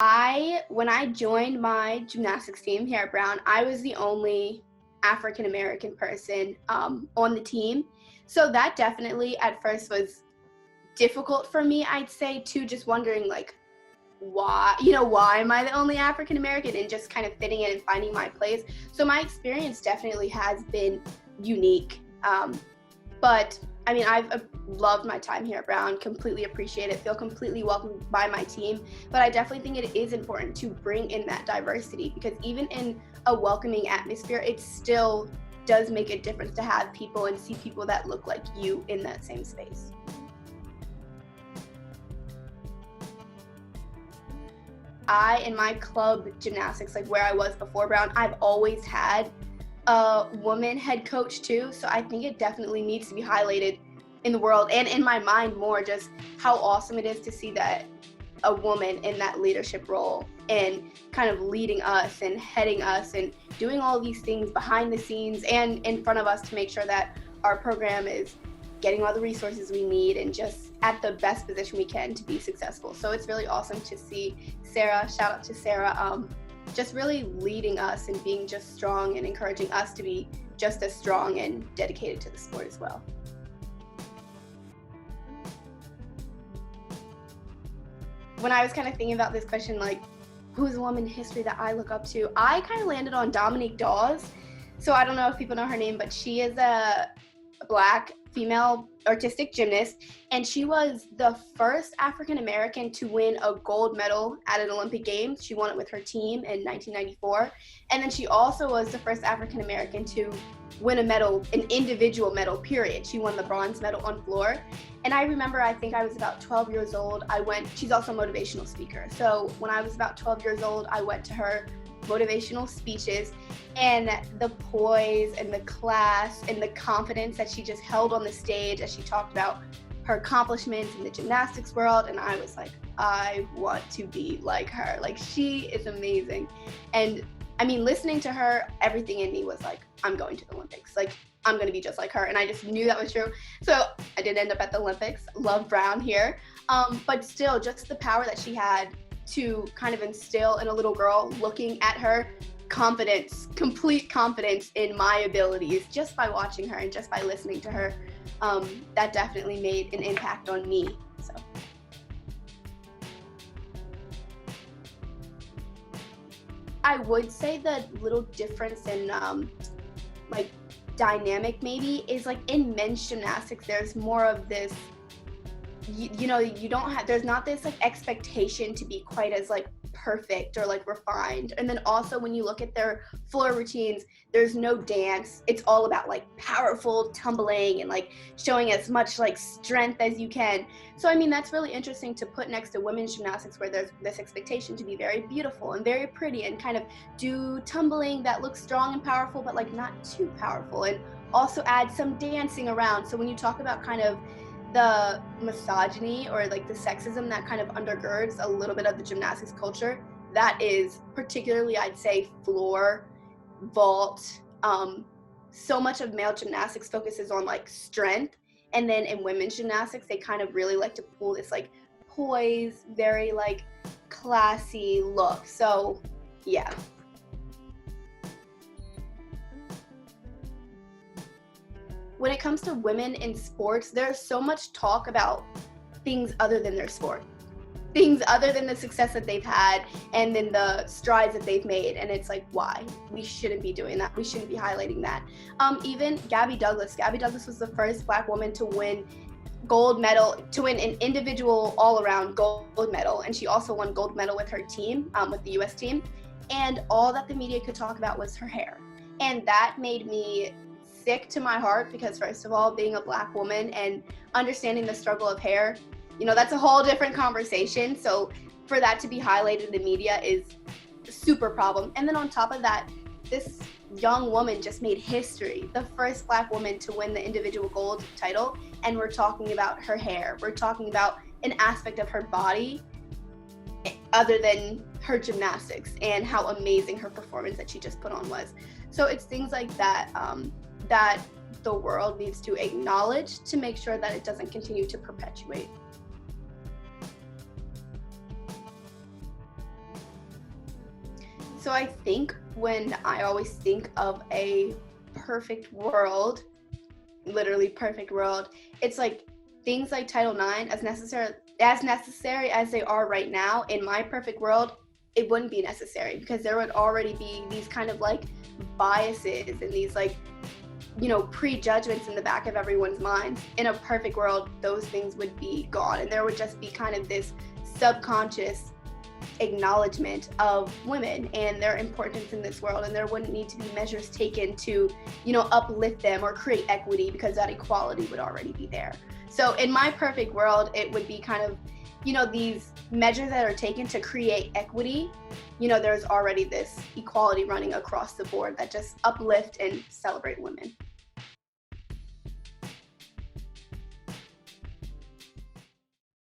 When I joined my gymnastics team here at Brown, I was the only African American person on the team. So that definitely at first was difficult for me, I'd say, too, just wondering like why am I the only African American, and just kind of fitting in and finding my place. So my experience definitely has been unique. But I mean, I've loved my time here at Brown, completely appreciate it, feel completely welcomed by my team. But I definitely think it is important to bring in that diversity, because even in a welcoming atmosphere, it still does make a difference to have people and see people that look like you in that same space. In my club gymnastics, like where I was before Brown, I've always had a woman head coach too. So I think it definitely needs to be highlighted in the world and in my mind more, just how awesome it is to see that a woman in that leadership role and kind of leading us and heading us and doing all these things behind the scenes and in front of us to make sure that our program is getting all the resources we need and just at the best position we can to be successful. So it's really awesome to see Sarah, shout out to Sarah, just really leading us and being just strong and encouraging us to be just as strong and dedicated to the sport as well. When I was kind of thinking about this question, like, who's a woman in history that I look up to, I kind of landed on Dominique Dawes. So I don't know if people know her name, but she is a Black female artistic gymnast, and she was the first African American to win a gold medal at an Olympic Games. She won it with her team in 1994, and then she also was the first African American to win a medal, an individual medal, period. She won the bronze medal on floor. And I remember, I think I was about 12 years old, she's also a motivational speaker. So when I was about 12 years old, I went to her motivational speeches, and the poise and the class and the confidence that she just held on the stage as she talked about her accomplishments in the gymnastics world. And I was like, I want to be like her. Like, she is amazing. And I mean, listening to her, everything in me was like, I'm going to the Olympics. Like, I'm going to be just like her. And I just knew that was true. So I did end up at the Olympics. Love Brown here. But still, just the power that she had to kind of instill in a little girl looking at her, confidence, complete confidence in my abilities, just by watching her and just by listening to her, that definitely made an impact on me. So I would say the little difference in like dynamic maybe is like in men's gymnastics, there's more of this, you don't have, there's not this like expectation to be quite as like perfect or like refined. And then also when you look at their floor routines, there's no dance. It's all about like powerful tumbling and like showing as much like strength as you can. So I mean, that's really interesting to put next to women's gymnastics, where there's this expectation to be very beautiful and very pretty and kind of do tumbling that looks strong and powerful, but like not too powerful, and also add some dancing around. So when you talk about kind of the misogyny or like the sexism that kind of undergirds a little bit of the gymnastics culture, that is particularly, I'd say, floor, vault. So much of male gymnastics focuses on like strength, and then in women's gymnastics they kind of really like to pull this like poise, very like classy look. So yeah. When it comes to women in sports, there's so much talk about things other than their sport, things other than the success that they've had and then the strides that they've made. And it's like, why? We shouldn't be doing that. We shouldn't be highlighting that. Even Gabby Douglas was the first Black woman to win an individual all-around gold medal. And she also won gold medal with her team, with the US team. And all that the media could talk about was her hair. And that made me sick to my heart, because first of all, being a Black woman and understanding the struggle of hair, that's a whole different conversation. So for that to be highlighted in the media is a super problem. And then on top of that, this young woman just made history, the first Black woman to win the individual gold title. And we're talking about her hair. We're talking about an aspect of her body other than her gymnastics and how amazing her performance that she just put on was. So it's things like that that the world needs to acknowledge to make sure that it doesn't continue to perpetuate. So I think when I always think of a perfect world, literally perfect world, it's like things like Title IX, as necessary as they are right now, in my perfect world, it wouldn't be necessary because there would already be these kind of like biases and these like, prejudgments in the back of everyone's minds. In a perfect world, those things would be gone, and there would just be kind of this subconscious acknowledgement of women and their importance in this world, and there wouldn't need to be measures taken to uplift them or create equity because that equality would already be there. So in my perfect world, it would be kind of these measures that are taken to create equity. There's already this equality running across the board that just uplift and celebrate women.